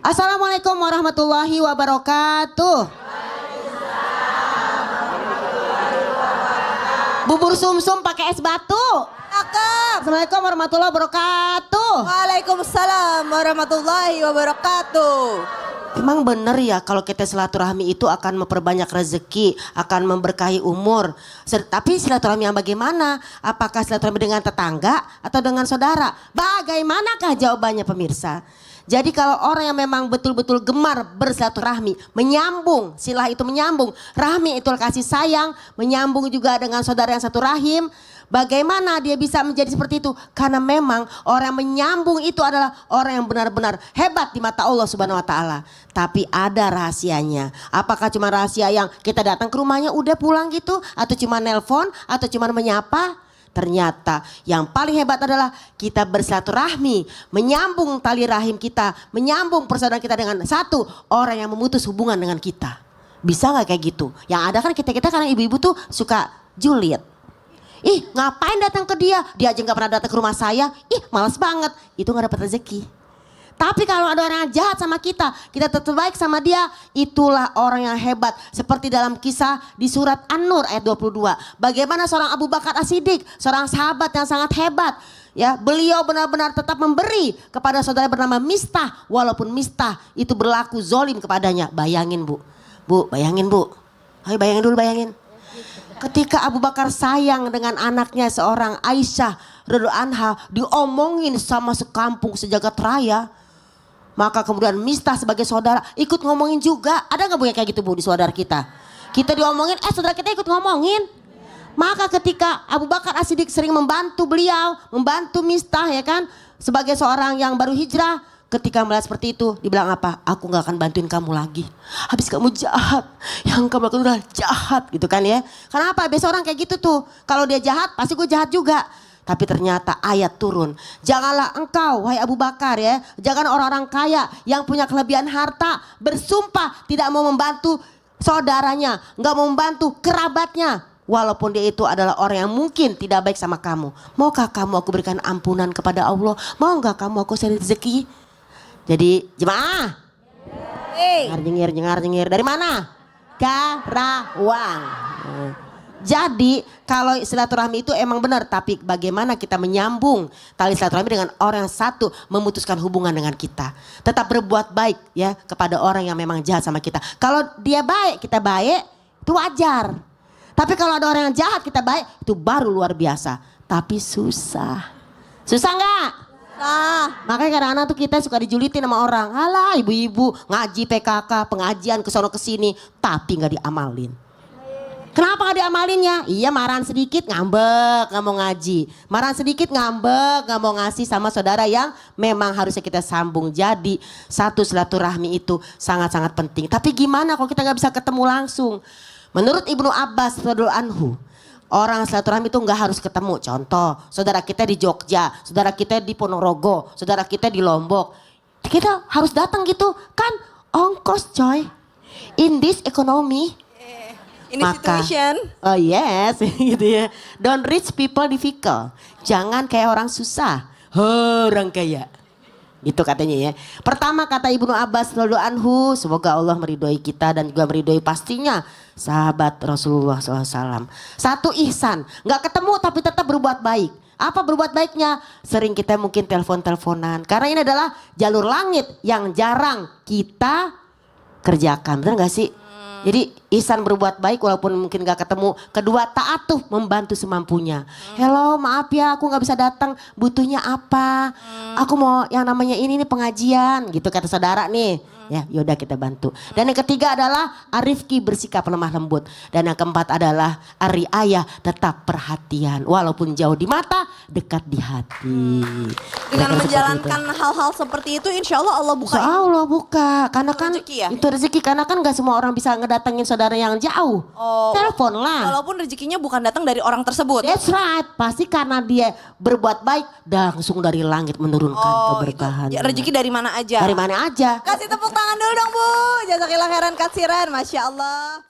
Assalamualaikum warahmatullahi wabarakatuh. Bubur sumsum pakai es batu. Cakep. Assalamualaikum warahmatullahi wabarakatuh. Waalaikumsalam warahmatullahi wabarakatuh. Emang bener ya kalau kita silaturahmi itu akan memperbanyak rezeki, akan memberkahi umur. Tapi silaturahmi yang bagaimana? Apakah silaturahmi dengan tetangga atau dengan saudara? Bagaimanakah jawabannya pemirsa? Jadi kalau orang yang memang betul-betul gemar bersilaturahmi, menyambung, silah itu menyambung, rahmi itu kasih sayang, menyambung juga dengan saudara yang satu rahim. Bagaimana dia bisa menjadi seperti itu? Karena memang orang yang menyambung itu adalah orang yang benar-benar hebat di mata Allah Subhanahu wa taala. Tapi ada rahasianya. Apakah cuma rahasia yang kita datang ke rumahnya udah pulang gitu, atau cuma nelpon, atau cuma menyapa? Ternyata yang paling hebat adalah kita bersilaturahmi, menyambung tali rahim kita, menyambung persaudaraan kita dengan satu orang yang memutus hubungan dengan kita. Bisa gak kayak gitu? Yang ada kan kita karena ibu-ibu tuh suka julid. Ih ngapain datang ke dia? Dia aja gak pernah datang ke rumah saya. Ih males banget. Itu gak dapat rezeki. Tapi kalau ada orang yang jahat sama kita tetap baik sama dia, itulah orang yang hebat. Seperti dalam kisah di surat An-Nur ayat 22. Bagaimana seorang Abu Bakar As-Siddiq, seorang sahabat yang sangat hebat. Ya, beliau benar-benar tetap memberi kepada saudara bernama Mistah. Walaupun Mistah itu berlaku zolim kepadanya. Bayangin bu, bayangin bu. Ayo bayangin dulu, bayangin. Ketika Abu Bakar sayang dengan anaknya seorang Aisyah radhiyallahu anha, diomongin sama sekampung sejagat raya. Maka kemudian Mistah sebagai saudara ikut ngomongin juga. Ada gak bu yang kayak gitu bu di saudara kita? Kita diomongin, saudara kita ikut ngomongin. Maka ketika Abu Bakar As-Siddiq sering membantu beliau, membantu Mistah ya kan. Sebagai seorang yang baru hijrah. Ketika melihat seperti itu, dibilang apa? Aku gak akan bantuin kamu lagi. Habis kamu jahat, yang kamu lakukan udah jahat gitu kan ya. Kenapa? Biasa orang kayak gitu tuh. Kalau dia jahat, pasti gue jahat juga. Tapi ternyata ayat turun. Janganlah engkau, wahai Abu Bakar ya. Jangan orang-orang kaya yang punya kelebihan harta bersumpah tidak mau membantu saudaranya. Gak mau membantu kerabatnya. Walaupun dia itu adalah orang yang mungkin tidak baik sama kamu. Maukah kamu aku berikan ampunan kepada Allah? Mau gak kamu aku share rezeki? Jadi jemaah. Nyengir. Dari mana? Karawang. Jadi kalau silaturahmi itu emang benar, tapi bagaimana kita menyambung tali silaturahmi dengan orang yang satu memutuskan hubungan dengan kita. Tetap berbuat baik ya kepada orang yang memang jahat sama kita. Kalau dia baik, kita baik, itu wajar. Tapi kalau ada orang yang jahat kita baik, itu baru luar biasa. Tapi susah. Susah nggak? Makanya kadang-kadang tuh kita suka dijulitin sama orang. Alah ibu-ibu ngaji PKK, pengajian kesono kesini, tapi nggak diamalin. Kenapa gak diamalinnya? Iya marahan sedikit ngambek gak mau ngaji. Marahan sedikit ngambek gak mau ngasih sama saudara yang memang harusnya kita sambung. Jadi satu silaturahmi itu sangat-sangat penting. Tapi gimana kalau kita gak bisa ketemu langsung? Menurut Ibnu Abbas radhiyallahu anhu, orang silaturahmi itu gak harus ketemu. Contoh, saudara kita di Jogja, saudara kita di Ponorogo, saudara kita di Lombok. Kita harus datang gitu kan ongkos coy. In this economy. Maka, oh yes gitu ya. Don't rich people difficult. Jangan kayak orang susah, orang kaya. Gitu katanya ya. Pertama kata Ibnu Abbas radhiyallahu anhu, semoga Allah meridhoi kita dan juga meridhoi pastinya sahabat Rasulullah SAW. Satu ihsan, nggak ketemu tapi tetap berbuat baik. Apa berbuat baiknya? Sering kita mungkin telepon-teleponan. Karena ini adalah jalur langit yang jarang kita kerjakan, benar nggak sih? Jadi ihsan berbuat baik walaupun mungkin gak ketemu. Kedua ta'atuf membantu semampunya. Hello maaf ya aku gak bisa datang, butuhnya apa? Aku mau yang namanya ini nih pengajian gitu kata saudara nih. Ya yaudah kita bantu. Dan yang ketiga adalah arifki bersikap lemah lembut. Dan yang keempat adalah ariayah tetap perhatian. Walaupun jauh di mata dekat di hati. Dengan menjalankan hal-hal seperti itu insya Allah Allah buka. Insya Allah buka. Karena kan rezeki ya? itu rezeki. Karena kan gak semua orang bisa ngedatengin saudara yang jauh. Telepon lah. Walaupun rezekinya bukan datang dari orang tersebut. That's right. Pasti karena dia berbuat baik langsung dari langit menurunkan keberkahan. Ya, rezeki dari mana aja? Dari mana aja. Kasih tepuk tangan dulu dong Bu. Jazakillah khairan katsiran. Masya Allah.